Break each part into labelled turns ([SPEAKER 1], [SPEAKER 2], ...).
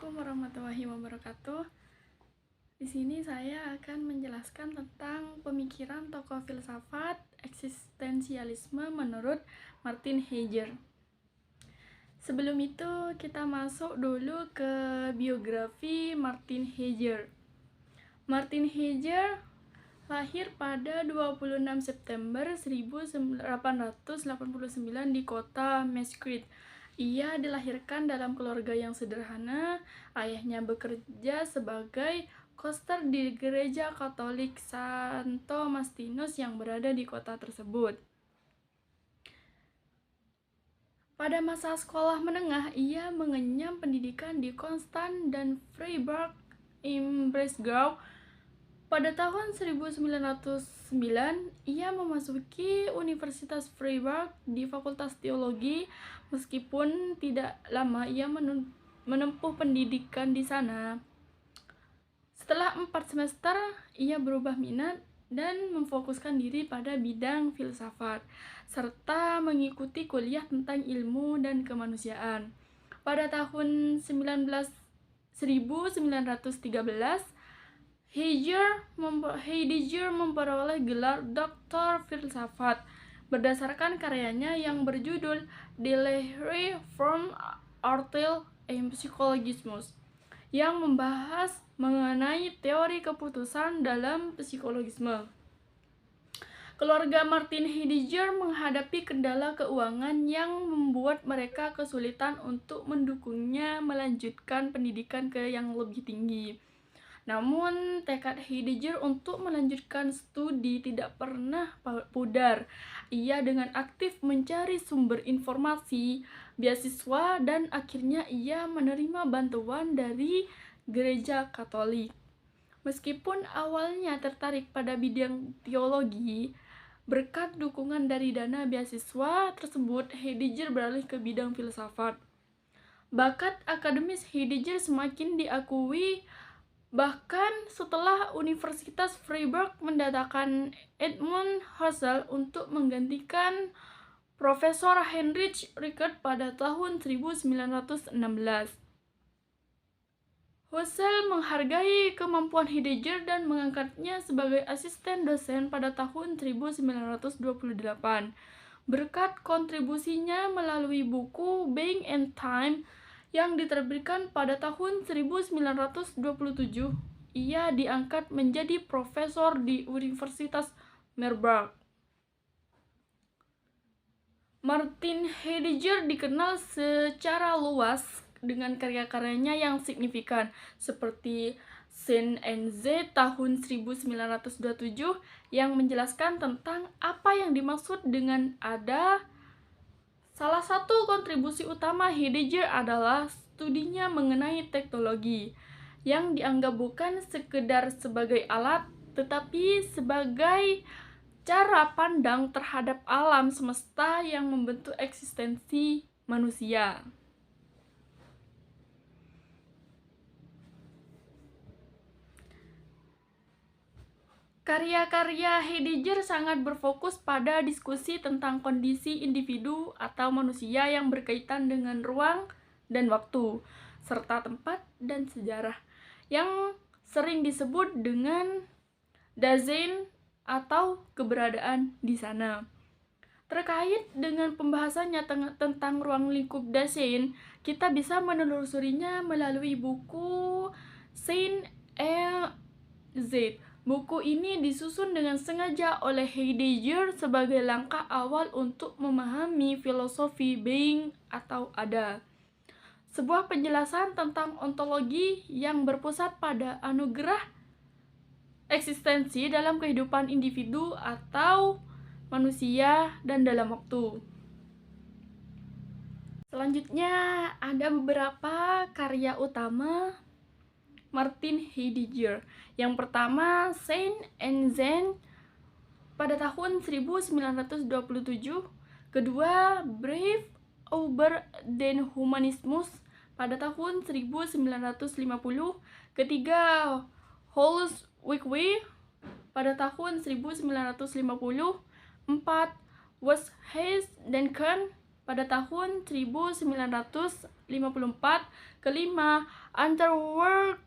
[SPEAKER 1] Assalamualaikum warahmatullahi wabarakatuh. Di sini saya akan menjelaskan tentang pemikiran tokoh filsafat eksistensialisme menurut Martin Heidegger. Sebelum itu, kita masuk dulu ke biografi Martin Heidegger. Martin Heidegger lahir pada 26 September 1889 di kota Maastricht. Ia dilahirkan dalam keluarga yang sederhana. Ayahnya bekerja sebagai koster di gereja Katolik Santo Mastinus yang berada di kota tersebut. Pada masa sekolah menengah, ia mengenyam pendidikan di Konstanz dan Freiburg im Breisgau. Pada tahun 1909, ia memasuki Universitas Freiburg di Fakultas Teologi. Meskipun tidak lama ia menempuh pendidikan di sana. Setelah 4 semester, ia berubah minat dan memfokuskan diri pada bidang filsafat, serta mengikuti kuliah tentang ilmu dan kemanusiaan. Pada tahun 1913, Heidegger memperoleh gelar Doktor Filsafat berdasarkan karyanya yang berjudul Die Lehre vom Urteil und Psychologismus, yang membahas mengenai teori keputusan dalam psikologisme. Keluarga Martin Heidegger menghadapi kendala keuangan yang membuat mereka kesulitan untuk mendukungnya melanjutkan pendidikan ke yang lebih tinggi. Namun, tekad Heidegger untuk melanjutkan studi tidak pernah pudar. Ia dengan aktif mencari sumber informasi, beasiswa, dan akhirnya ia menerima bantuan dari gereja Katolik. Meskipun awalnya tertarik pada bidang teologi, berkat dukungan dari dana beasiswa tersebut, Heidegger beralih ke bidang filsafat. Bakat akademis Heidegger semakin diakui. Bahkan setelah Universitas Freiburg mendatangkan Edmund Husserl untuk menggantikan Profesor Heinrich Rickert pada tahun 1916. Husserl menghargai kemampuan Heidegger dan mengangkatnya sebagai asisten dosen pada tahun 1928. Berkat kontribusinya melalui buku Being and Time yang diterbitkan pada tahun 1927, ia diangkat menjadi profesor di Universitas Marburg. Martin Heidegger dikenal secara luas dengan karya-karyanya yang signifikan, seperti Sein und Zeit tahun 1927 yang menjelaskan tentang apa yang dimaksud dengan ada. Salah satu kontribusi utama Heidegger adalah studinya mengenai teknologi, yang dianggap bukan sekedar sebagai alat, tetapi sebagai cara pandang terhadap alam semesta yang membentuk eksistensi manusia. Karya-karya Heidegger sangat berfokus pada diskusi tentang kondisi individu atau manusia yang berkaitan dengan ruang dan waktu, serta tempat dan sejarah, yang sering disebut dengan Dasein atau keberadaan di sana. Terkait dengan pembahasannya tentang ruang lingkup Dasein, kita bisa menelusurinya melalui buku Sein und Zeit. Buku ini disusun dengan sengaja oleh Heidegger sebagai langkah awal untuk memahami filosofi being atau ada. Sebuah penjelasan tentang ontologi yang berpusat pada anugerah eksistensi dalam kehidupan individu atau manusia dan dalam waktu. Selanjutnya ada beberapa karya utama Martin Heidegger. Yang pertama, Sein und Zeit pada tahun 1927. Kedua, Brief über den Humanismus pada tahun 1950. Ketiga, Holus Wikwi pada tahun 1950. 4. Was heißt Denken pada tahun 1954, kelima Unterworld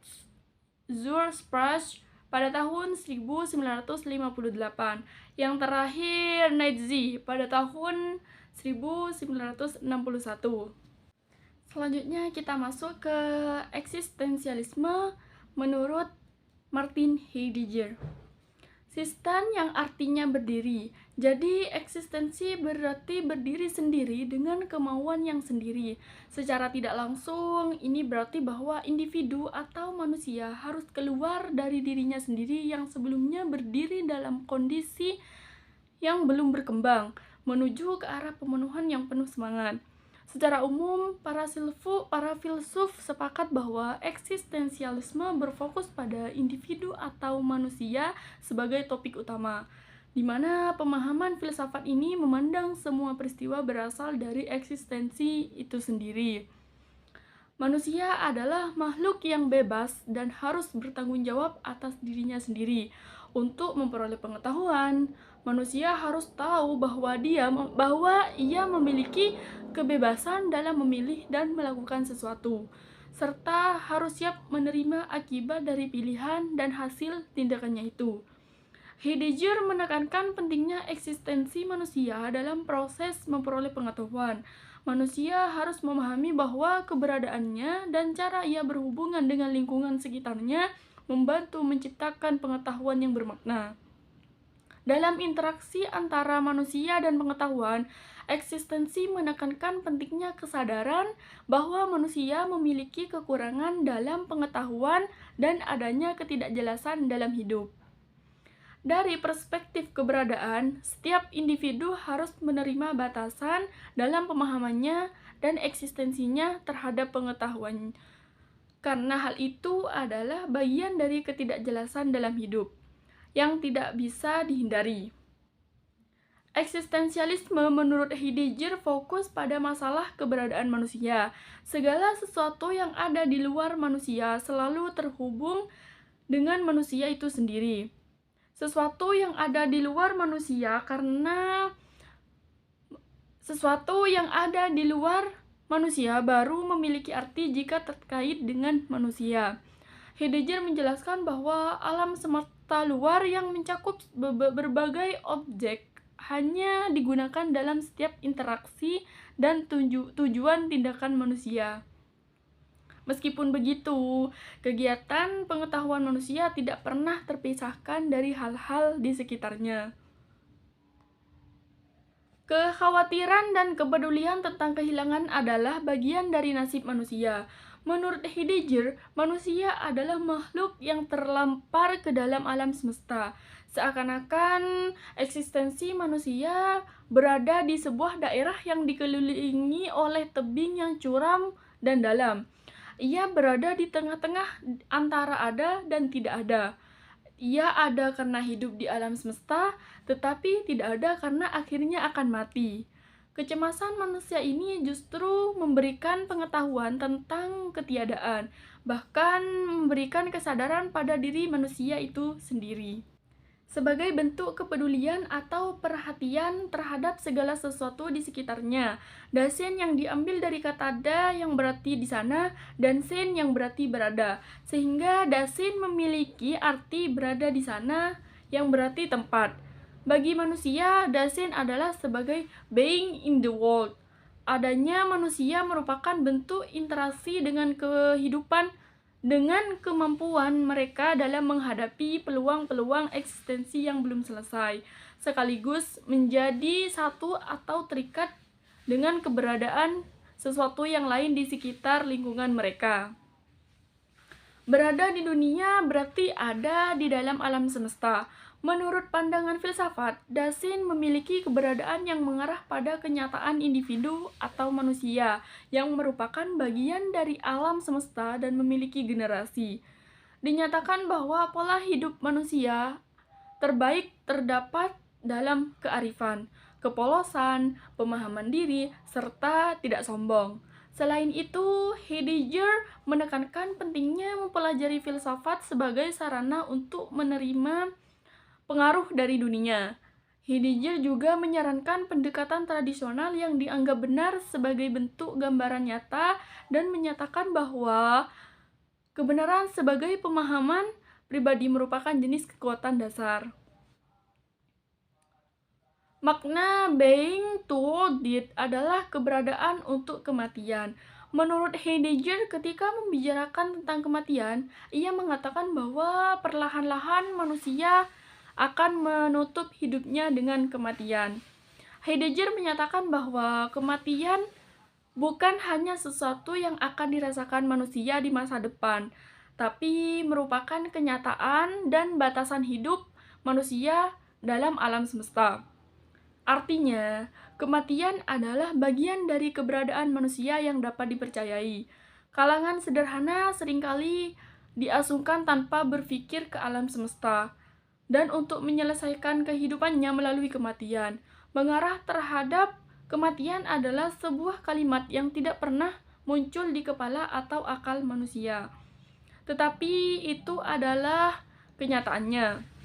[SPEAKER 1] zur Sprache pada tahun 1958, yang terakhir Nietzsche pada tahun 1961. Selanjutnya kita masuk ke eksistensialisme menurut Martin Heidegger. Sistem yang artinya berdiri. Jadi eksistensi berarti berdiri sendiri dengan kemauan yang sendiri. Secara tidak langsung, ini berarti bahwa individu atau manusia harus keluar dari dirinya sendiri yang sebelumnya berdiri dalam kondisi yang belum berkembang, menuju ke arah pemenuhan yang penuh semangat. Secara umum, para filsuf sepakat bahwa eksistensialisme berfokus pada individu atau manusia sebagai topik utama, di mana pemahaman filsafat ini memandang semua peristiwa berasal dari eksistensi itu sendiri. Manusia adalah makhluk yang bebas dan harus bertanggung jawab atas dirinya sendiri. Untuk memperoleh pengetahuan, manusia harus tahu bahwa ia memiliki kebebasan dalam memilih dan melakukan sesuatu, serta harus siap menerima akibat dari pilihan dan hasil tindakannya itu. Heidegger menekankan pentingnya eksistensi manusia dalam proses memperoleh pengetahuan. Manusia harus memahami bahwa keberadaannya dan cara ia berhubungan dengan lingkungan sekitarnya membantu menciptakan pengetahuan yang bermakna. Dalam interaksi antara manusia dan pengetahuan, eksistensi menekankan pentingnya kesadaran bahwa manusia memiliki kekurangan dalam pengetahuan dan adanya ketidakjelasan dalam hidup. Dari perspektif keberadaan, setiap individu harus menerima batasan dalam pemahamannya dan eksistensinya terhadap pengetahuan, karena hal itu adalah bagian dari ketidakjelasan dalam hidup yang tidak bisa dihindari. Eksistensialisme menurut Heidegger fokus pada masalah keberadaan manusia. Segala sesuatu yang ada di luar manusia selalu terhubung dengan manusia itu sendiri. Sesuatu yang ada di luar manusia baru memiliki arti jika terkait dengan manusia. Heidegger menjelaskan bahwa alam semesta luar yang mencakup berbagai objek hanya digunakan dalam setiap interaksi dan tujuan tindakan manusia. Meskipun begitu, kegiatan pengetahuan manusia tidak pernah terpisahkan dari hal-hal di sekitarnya. Kekhawatiran dan kepedulian tentang kehilangan adalah bagian dari nasib manusia. Menurut Heidegger, manusia adalah makhluk yang terlampar ke dalam alam semesta. Seakan-akan eksistensi manusia berada di sebuah daerah yang dikelilingi oleh tebing yang curam dan dalam. Ia berada di tengah-tengah antara ada dan tidak ada. Ia ada karena hidup di alam semesta, tetapi tidak ada karena akhirnya akan mati. Kecemasan manusia ini justru memberikan pengetahuan tentang ketiadaan, bahkan memberikan kesadaran pada diri manusia itu sendiri. Sebagai bentuk kepedulian atau perhatian terhadap segala sesuatu di sekitarnya. Dasein yang diambil dari kata da yang berarti di sana dan sein yang berarti berada. Sehingga dasein memiliki arti berada di sana yang berarti tempat. Bagi manusia, dasein adalah sebagai being in the world. Adanya manusia merupakan bentuk interaksi dengan kehidupan dengan kemampuan mereka dalam menghadapi peluang-peluang eksistensi yang belum selesai, sekaligus menjadi satu atau terikat dengan keberadaan sesuatu yang lain di sekitar lingkungan mereka. Berada di dunia berarti ada di dalam alam semesta. Menurut pandangan filsafat, Dasein memiliki keberadaan yang mengarah pada kenyataan individu atau manusia yang merupakan bagian dari alam semesta dan memiliki generasi. Dinyatakan bahwa pola hidup manusia terbaik terdapat dalam kearifan, kepolosan, pemahaman diri, serta tidak sombong. Selain itu, Heidegger menekankan pentingnya mempelajari filsafat sebagai sarana untuk menerima pengaruh dari dunia. Heidegger juga menyarankan pendekatan tradisional yang dianggap benar sebagai bentuk gambaran nyata dan menyatakan bahwa kebenaran sebagai pemahaman pribadi merupakan jenis kekuatan dasar. Makna being toward death adalah keberadaan untuk kematian. Menurut Heidegger, ketika membicarakan tentang kematian, ia mengatakan bahwa perlahan-lahan manusia akan menutup hidupnya dengan kematian. Heidegger menyatakan bahwa kematian bukan hanya sesuatu yang akan dirasakan manusia di masa depan, tapi merupakan kenyataan dan batasan hidup manusia dalam alam semesta. Artinya, kematian adalah bagian dari keberadaan manusia yang dapat dipercayai. Kalangan sederhana seringkali diasungkan tanpa berpikir ke alam semesta, dan untuk menyelesaikan kehidupannya melalui kematian. Mengarah terhadap kematian adalah sebuah kalimat yang tidak pernah muncul di kepala atau akal manusia. Tetapi itu adalah kenyataannya.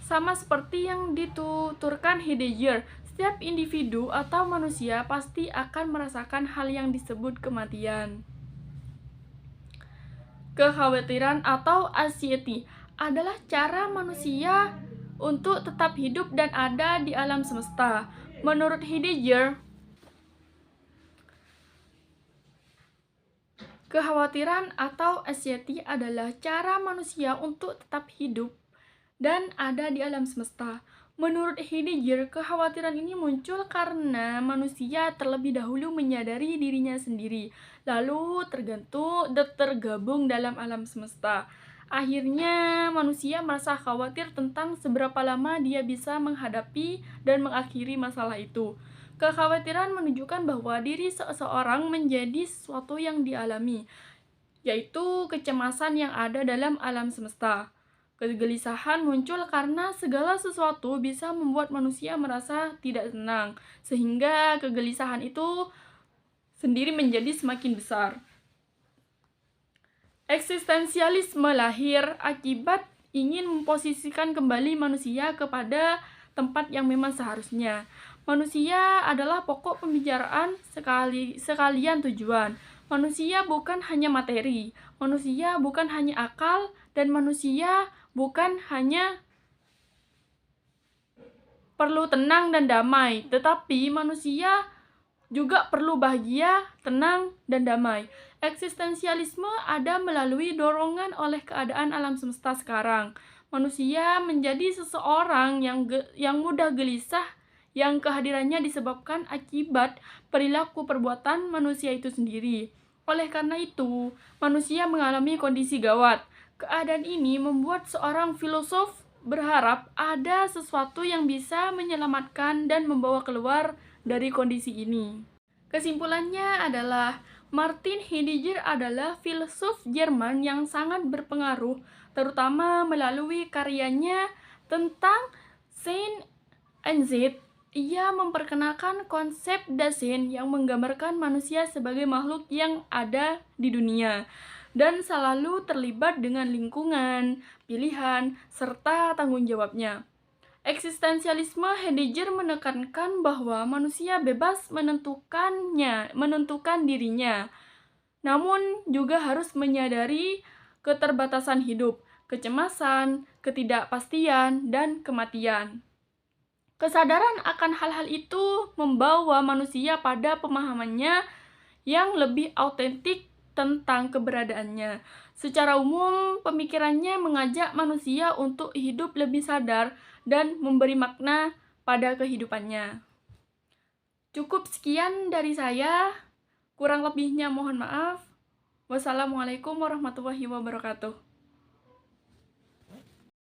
[SPEAKER 1] Sama seperti yang dituturkan Heidegger, setiap individu atau manusia pasti akan merasakan hal yang disebut kematian. Kekhawatiran atau anxiety adalah cara manusia untuk tetap hidup dan ada di alam semesta. Menurut Heidegger, kekhawatiran atau anxiety adalah cara manusia untuk tetap hidup dan ada di alam semesta. Menurut Heidegger, kekhawatiran ini muncul karena manusia terlebih dahulu menyadari dirinya sendiri, lalu tergabung dalam alam semesta. Akhirnya, manusia merasa khawatir tentang seberapa lama dia bisa menghadapi dan mengakhiri masalah itu. Kekhawatiran menunjukkan bahwa diri seseorang menjadi sesuatu yang dialami, yaitu kecemasan yang ada dalam alam semesta. Kegelisahan muncul karena segala sesuatu bisa membuat manusia merasa tidak tenang, sehingga kegelisahan itu sendiri menjadi semakin besar. Eksistensialisme lahir akibat ingin memposisikan kembali manusia kepada tempat yang memang seharusnya. Manusia adalah pokok pembicaraan sekalian tujuan. Manusia bukan hanya materi, manusia bukan hanya akal, dan manusia bukan hanya perlu tenang dan damai, tetapi manusia juga perlu bahagia, tenang, dan damai. Eksistensialisme ada melalui dorongan oleh keadaan alam semesta sekarang. Manusia menjadi seseorang yang mudah gelisah, yang kehadirannya disebabkan akibat perilaku perbuatan manusia itu sendiri. Oleh karena itu, manusia mengalami kondisi gawat. Keadaan ini membuat seorang filosof berharap ada sesuatu yang bisa menyelamatkan dan membawa keluar dari kondisi ini. Kesimpulannya adalah Martin Heidegger adalah filsuf Jerman yang sangat berpengaruh, terutama melalui karyanya tentang Sein und Zeit. Ia memperkenalkan konsep Dasein yang menggambarkan manusia sebagai makhluk yang ada di dunia dan selalu terlibat dengan lingkungan, pilihan, serta tanggung jawabnya. Eksistensialisme Heidegger menekankan bahwa manusia bebas menentukan dirinya, namun juga harus menyadari keterbatasan hidup, kecemasan, ketidakpastian, dan kematian. Kesadaran akan hal-hal itu membawa manusia pada pemahamannya yang lebih autentik tentang keberadaannya. Secara umum, pemikirannya mengajak manusia untuk hidup lebih sadar dan memberi makna pada kehidupannya. Cukup sekian dari saya, kurang lebihnya mohon maaf. Wassalamualaikum warahmatullahi wabarakatuh.